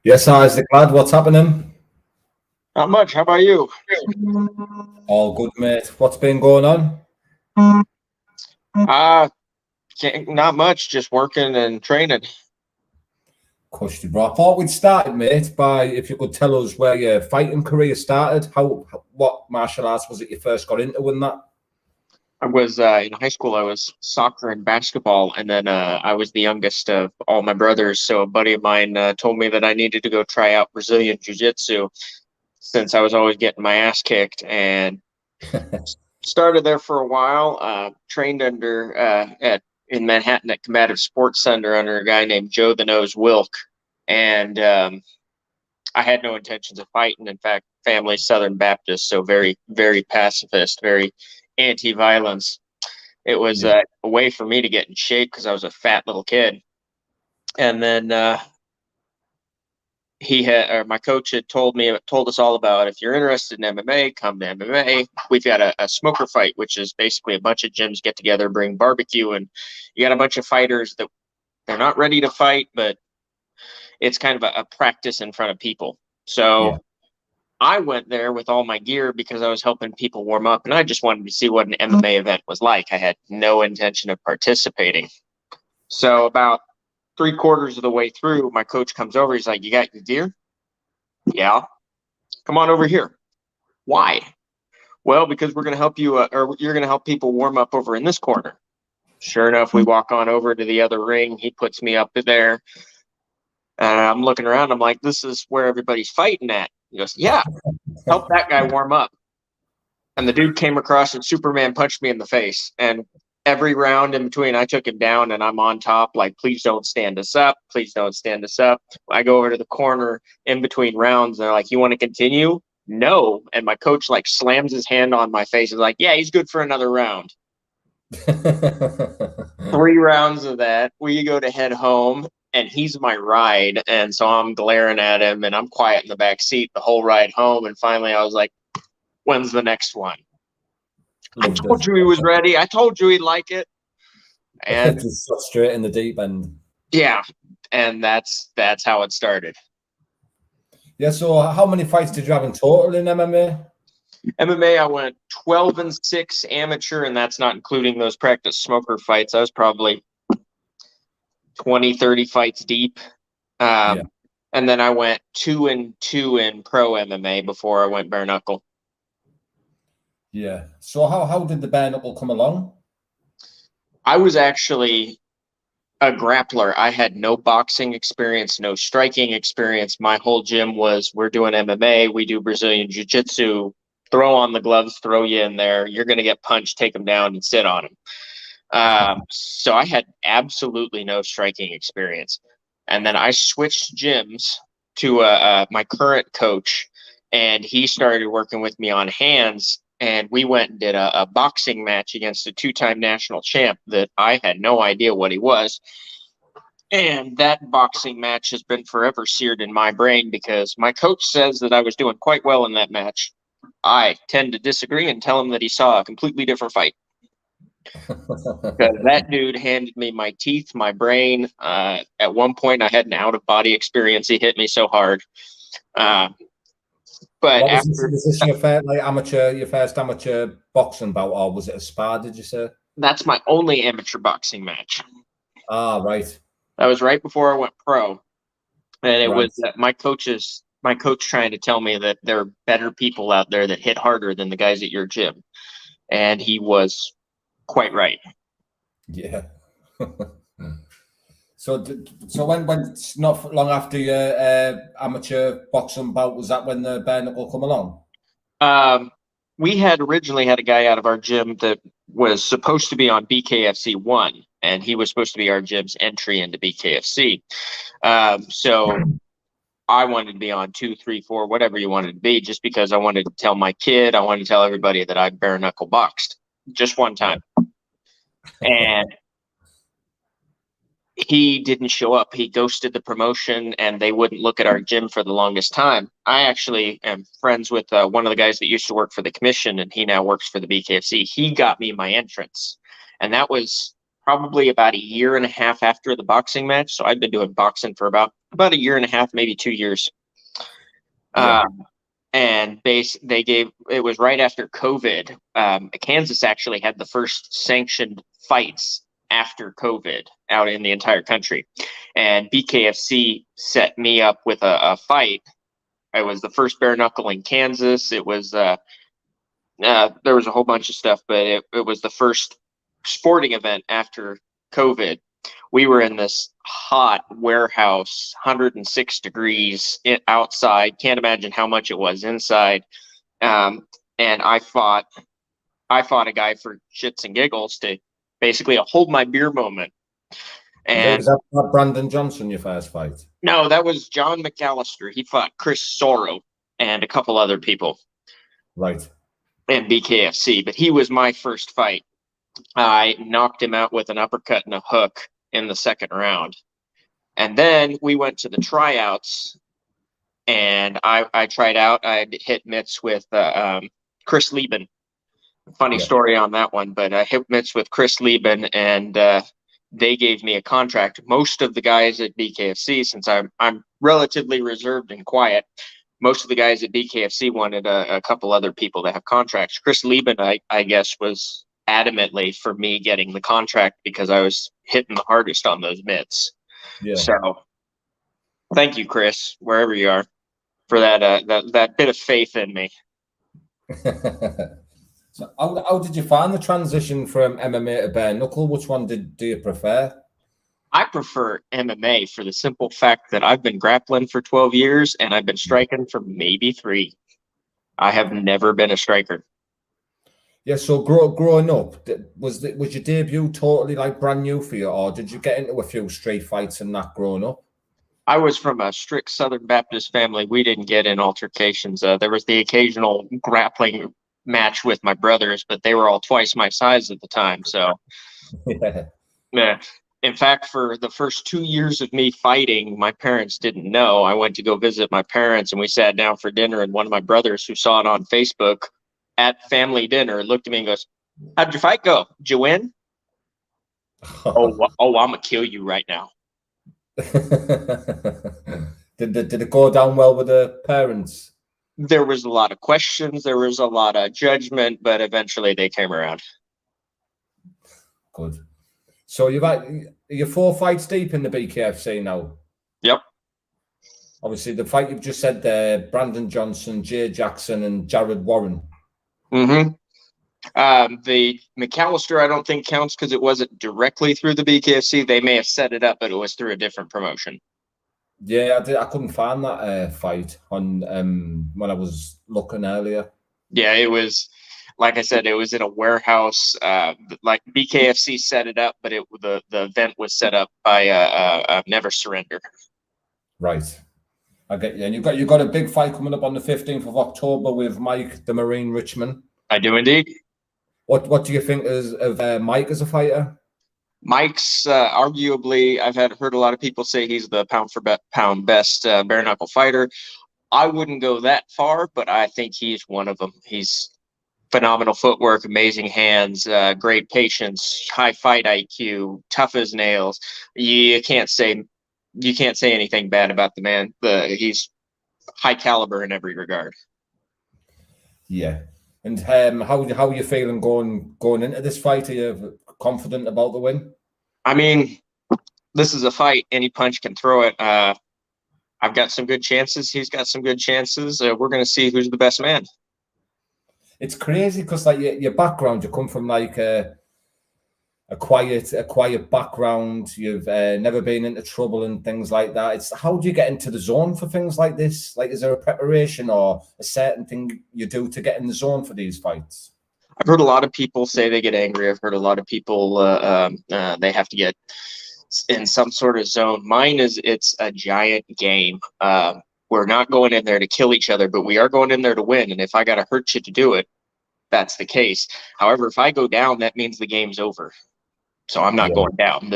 Yes, Isaac, lad, what's happening? Not much. How about you? All good, mate. What's been going on? Uh, not much. Just working and training. Cushy, bro. I thought we'd started, mate, by if you could tell us where your fighting career started. What martial arts was it you first got into in that? I was in high school. I was soccer and basketball, and then I was the youngest of all my brothers. So a buddy of mine told me that I needed to go try out Brazilian Jiu-Jitsu since I was always getting my ass kicked, and started there for a while. Trained under at in Manhattan at Combative Sports Center under a guy named Joe the Nose Wilk, and I had no intentions of fighting. In fact, family Southern Baptist, so very, very pacifist, very anti-violence. It was Yeah. a way for me to get in shape because I was a fat little kid. And then my coach had told us all about, if you're interested in MMA, come to MMA. We've got a smoker fight, which is basically a bunch of gyms get together, bring barbecue, and you got a bunch of fighters that they're not ready to fight, but it's kind of a practice in front of people. So Yeah. I went there with all my gear because I was helping people warm up, and I just wanted to see what an MMA event was like. I had no intention of participating. So about 3/4 of the way through, my coach comes over. He's like, "You got your gear?" "Yeah." "Come on over here." "Why?" "Well, because we're going to help you, or you're going to help people warm up over in this corner." Sure enough, we walk on over to the other ring. He puts me up there. I'm looking around. I'm like, "This is where everybody's fighting at." He goes, "Yeah, help that guy warm up." And the dude came across and Superman punched me in the face. And every round in between, I took him down and I'm on top, like, "Please don't stand us up. Please don't stand us up." I go over to the corner in between rounds. And they're like, "You want to continue?" "No." And my coach like slams his hand on my face and is like, "Yeah, he's good for another round." 3 rounds of that. We go to head home and he's my ride. And so I'm glaring at him and I'm quiet in the back seat the whole ride home. And finally I was like, "When's the next one?" "I Loved told you he was ready. I told you he'd like it." it. And Just shot straight in the deep end. yeah, and that's how it started. Yeah, so how many fights did you have in total in MMA? MMA, I went 12-6 amateur, and that's not including those practice smoker fights. I was probably 20, 30 fights deep. Yeah. And then I went 2-2 in pro MMA before I went bare knuckle. Yeah. So how did the bare knuckle come along? I was actually a grappler. I had no boxing experience, no striking experience. My whole gym was, we're doing MMA, we do Brazilian Jiu-Jitsu, throw on the gloves, throw you in there. You're going to get punched, take them down, and sit on them. So I had absolutely no striking experience. And then I switched gyms to my current coach, and he started working with me on hands. And we went and did a boxing match against a 2-time national champ that I had no idea what he was. And that boxing match has been forever seared in my brain because my coach says that I was doing quite well in that match. I tend to disagree and tell him that he saw a completely different fight. Because that dude handed me my teeth, my brain. At one point, I had an out-of-body experience. He hit me so hard. But What was after this your first amateur boxing bout, or was it a spar, did you say? that's my only amateur boxing match. Ah, right. That was right before I went pro, and it Right. was my coach trying to tell me that there are better people out there that hit harder than the guys at your gym, and he was quite right. Yeah. So when it's not long after your amateur boxing bout, was that when the bare knuckle come along? We had originally had a guy out of our gym that was supposed to be on BKFC 1, and he was supposed to be our gym's entry into BKFC. So I wanted to be on 2, 3, 4, whatever you wanted to be, just because I wanted to tell my kid, I wanted to tell everybody that I bare knuckle boxed just one time. And he didn't show up. He ghosted the promotion, and they wouldn't look at our gym for the longest time. I actually am friends with one of the guys that used to work for the commission, and he now works for the BKFC. He got me my entrance, and that was probably about a year and a half after the boxing match. So I'd been doing boxing for about a year and a half, maybe 2 years. Yeah. And it was right after COVID. Kansas actually had the first sanctioned fights after COVID out in the entire country. And BKFC set me up with a fight. It was the first bare knuckle in Kansas. It was there was a whole bunch of stuff, but it was the first sporting event after COVID. We were in this hot warehouse, 106 degrees outside. Can't imagine how much it was inside. And I fought a guy for shits and giggles to basically a hold my beer moment. And was that not Brandon Johnson, your first fight? No, that was John McAllister. He fought Chris Sorrow and a couple other people. Right. And BKFC, but he was my first fight. I knocked him out with an uppercut and a hook in the second round. And then we went to the tryouts, and I tried out. I hit mitts with Chris Lieben. Funny story on that one, but I hit mitts with Chris Lieben, and they gave me a contract. Most of the guys at BKFC, since I'm relatively reserved and quiet, most of the guys at BKFC wanted a couple other people to have contracts. Chris Lieben, I guess, was adamantly for me getting the contract because I was hitting the hardest on those mitts. Yeah. So thank you, Chris, wherever you are, for that bit of faith in me. So how did you find the transition from MMA to bare knuckle? Which one do you prefer? I prefer MMA for the simple fact that I've been grappling for 12 years and I've been striking for maybe 3. I have never been a striker. Yeah, so growing up, was your debut totally like brand new for you, or did you get into a few street fights and that growing up? I was from a strict Southern Baptist family. We didn't get in altercations. There was the occasional grappling match with my brothers, but they were all twice my size at the time. So, yeah. In fact, for the first 2 years of me fighting, my parents didn't know. I went to go visit my parents, and we sat down for dinner, and one of my brothers, who saw it on Facebook at family dinner, looked at me and goes, "How'd your fight go? Did you win?" I'm gonna kill you right now. Did it go down well with the parents? There was a lot of questions. There was a lot of judgment, but eventually they came around. Good. So you're 4 fights deep in the BKFC now? Yep. Obviously, the fight you've just said there, Brandon Johnson, Jay Jackson, and Jared Warren. Mm-hmm. The McAllister, I don't think counts because it wasn't directly through the BKFC. They may have set it up, but it was through a different promotion. Yeah, I couldn't find that fight on when I was looking earlier. Yeah, it was, like I said, it was in a warehouse. Like BKFC set it up, but the event was set up by Never Surrender. Right. I get you. And you've got a big fight coming up on the 15th of October with Mike the Marine Richmond. I do indeed. What do you think of Mike as a fighter? Mike's arguably, I've heard a lot of people say he's the pound for pound best bare knuckle fighter. I wouldn't go that far, but I think he's one of them. He's phenomenal footwork, amazing hands, great patience, high fight IQ, tough as nails. You can't say anything bad about the man. He's high caliber in every regard. Yeah. And how are you feeling going into this fight? Are you confident about the win? I mean, this is a fight. Any punch can throw it. I've got some good chances. He's got some good chances. We're going to see who's the best man. It's crazy because like your background, you come from like a quiet background. You've never been into trouble and things like that. It's how do you get into the zone for things like this? Like, is there a preparation or a certain thing you do to get in the zone for these fights? I've heard a lot of people say they get angry. I've heard a lot of people they have to get in some sort of zone. Mine is it's a giant game. We're not going in there to kill each other, but we are going in there to win. And if I got to hurt you to do it, that's the case. However, if I go down, that means the game's over. So I'm not going down.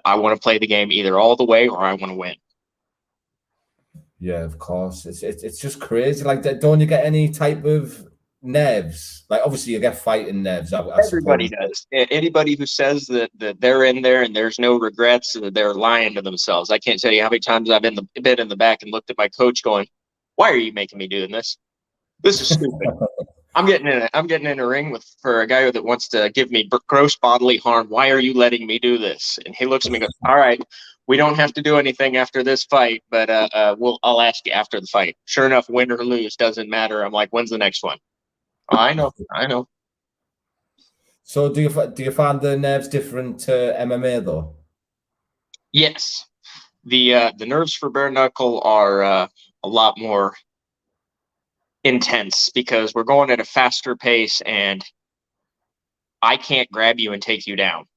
I want to play the game either all the way or I want to win. Yeah, of course. It's just crazy. Like, don't you get any type of nerves? Like, obviously, you get fighting nerves. I Everybody suppose. does. Anybody who says that they're in there and there's no regrets, they're lying to themselves. I can't tell you how many times I've been in the back and looked at my coach going, "Why are you making me doing this? This is stupid." I'm getting in a ring for a guy that wants to give me gross bodily harm. Why are you letting me do this? And he looks at me and goes, "All right, we don't have to do anything after this fight, but I'll ask you after the fight." Sure enough, win or lose doesn't matter. I'm like, "When's the next one?" Oh, I know. So do you find the nerves different to MMA though? Yes, the nerves for bare knuckle are a lot more intense because we're going at a faster pace and I can't grab you and take you down.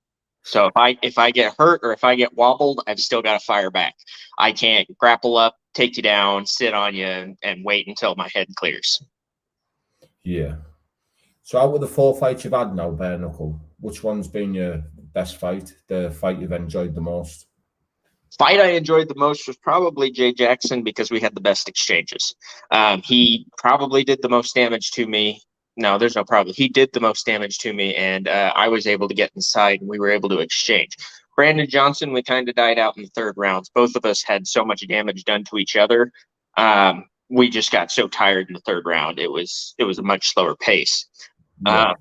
So if I get hurt or if I get wobbled, I've still got to fire back. I can't grapple up, take you down, sit on you, and wait until my head clears. Yeah. So out of the 4 fights you've had now, bare knuckle, which one's been your best fight? The fight you've enjoyed the most? Fight I enjoyed the most was probably Jay Jackson because we had the best exchanges. He probably did the most damage to me. No, there's no problem. He did the most damage to me, and I was able to get inside, and we were able to exchange. Brandon Johnson, we kind of died out in the 3rd rounds. Both of us had so much damage done to each other. We just got so tired in the 3rd round. It was a much slower pace. Yeah.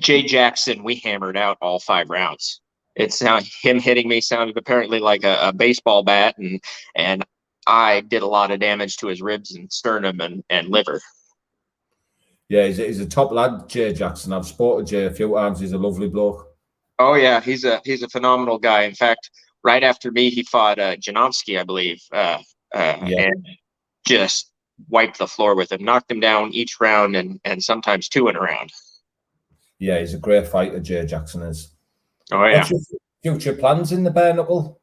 Jay Jackson, we hammered out all 5 rounds. It's now him hitting me sounded apparently like a baseball bat, and I did a lot of damage to his ribs and sternum and liver. Yeah, he's a top lad, Jay Jackson. I've spoken to Jay a few times. He's a lovely bloke. Oh yeah, he's a phenomenal guy. In fact, right after me, he fought Janowski, I believe, and just wiped the floor with him, knocked him down each round, and sometimes 2 in a round. Yeah, he's a great fighter, Jay Jackson is. Oh yeah. What's your future plans in the bare knuckle?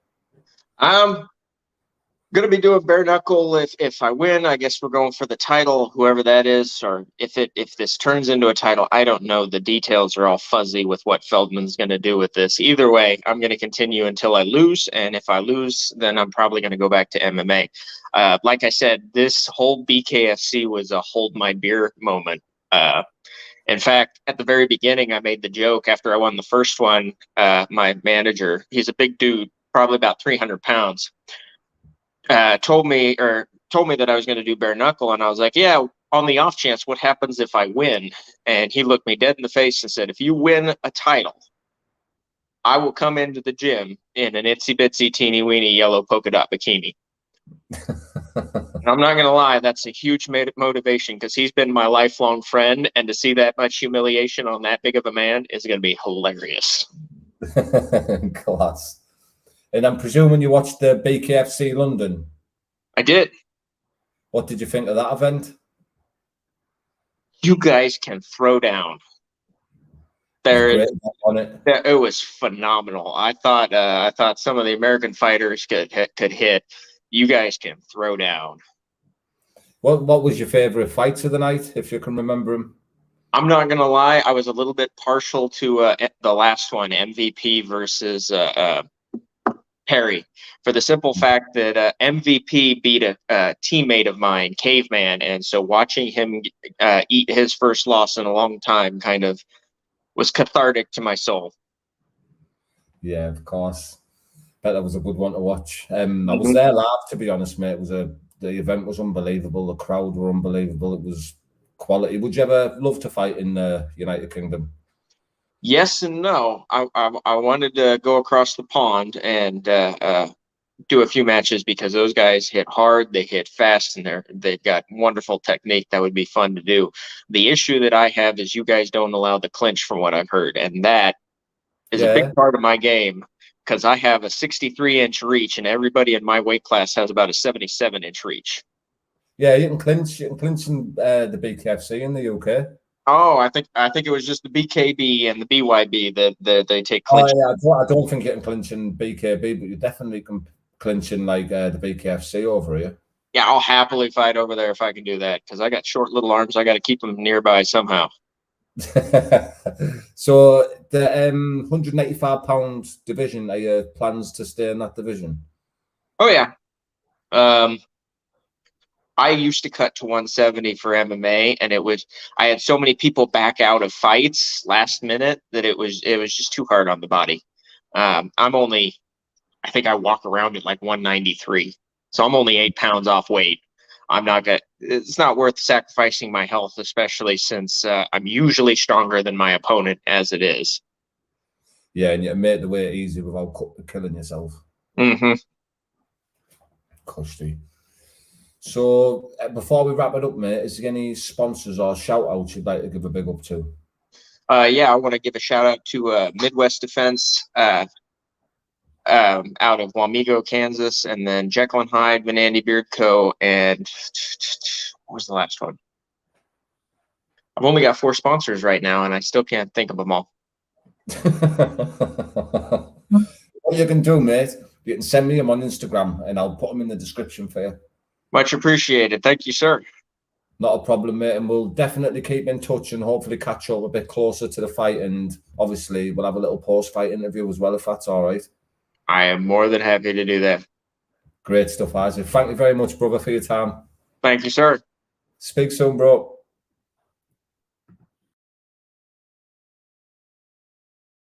Going to be doing bare knuckle if I win. I guess we're going for the title, whoever that is, or if this turns into a title, I don't know. The details are all fuzzy with what Feldman's going to do with this. Either way, I'm going to continue until I lose, and if I lose, then I'm probably going to go back to MMA. Like I said, this whole BKFC was a hold my beer moment. In fact, at the very beginning, I made the joke after I won the first one. My manager, he's a big dude, probably about 300 pounds. Told me that I was going to do bare knuckle, and I was like, yeah, on the off chance, what happens if I win? And he looked me dead in the face and said, if you win a title, I will come into the gym in an itsy bitsy teeny weeny yellow polka dot bikini. I'm not going to lie, that's a huge motivation because he's been my lifelong friend, and to see that much humiliation on that big of a man is going to be hilarious. Class. And I'm presuming you watched the BKFC London. I did. What did you think of that event? You guys can throw down. It was phenomenal. I thought some of the American fighters could hit. You guys can throw down. What was your favorite fights of the night, if you can remember them? I'm not gonna lie, I was a little bit partial to the last one, MVP versus Perry, for the simple fact that MVP beat a teammate of mine, Caveman, and so watching him eat his first loss in a long time kind of was cathartic to my soul. Yeah, of course. Bet that was a good one to watch. I was there live, to be honest, mate. The event was unbelievable. The crowd were unbelievable. It was quality. Would you ever love to fight in the United Kingdom? Yes and no. I wanted to go across the pond and do a few matches because those guys hit hard, they hit fast, and they've got wonderful technique. That would be fun to do. The issue that I have is you guys don't allow the clinch, from what I've heard, and that is a big part of my game because I have a 63-inch reach, and everybody in my weight class has about a 77-inch reach. Yeah, you can clinch. You can clinch in the BKFC in the UK. Oh, I think it was just the BKB and the BYB that they take clinch. Oh, yeah, I don't think you can clinch in BKB, but you definitely can clinch in like the BKFC over here. Yeah, I'll happily fight over there if I can do that because I got short little arms. I got to keep them nearby somehow. So the 185-pound division, are your plans to stay in that division? Oh yeah. I used to cut to 170 for MMA, and I had so many people back out of fights last minute that it was just too hard on the body. I think I walk around at like 193, so I'm only 8 pounds off weight. It's not worth sacrificing my health, especially since I'm usually stronger than my opponent as it is. Yeah, and you make the weight easy without killing yourself. Mm-hmm. Cushy. So before we wrap it up, mate, is there any sponsors or shout outs you'd like to give a big up to? Yeah, I want to give a shout out to Midwest Defense out of Wamego, Kansas, and then Jekyll and Hyde, Vanandy Beard Co. And what was the last one? I've only got 4 sponsors right now, and I still can't think of them all. What you can do, mate, you can send me them on Instagram, and I'll put them in the description for you. Much appreciated. Thank you, sir. Not a problem, mate, and we'll definitely keep in touch and hopefully catch up a bit closer to the fight, and obviously we'll have a little post-fight interview as well, if that's all right. I am more than happy to do that. Great stuff, Isaac. Thank you very much, brother, for your time. Thank you, sir. Speak soon, bro.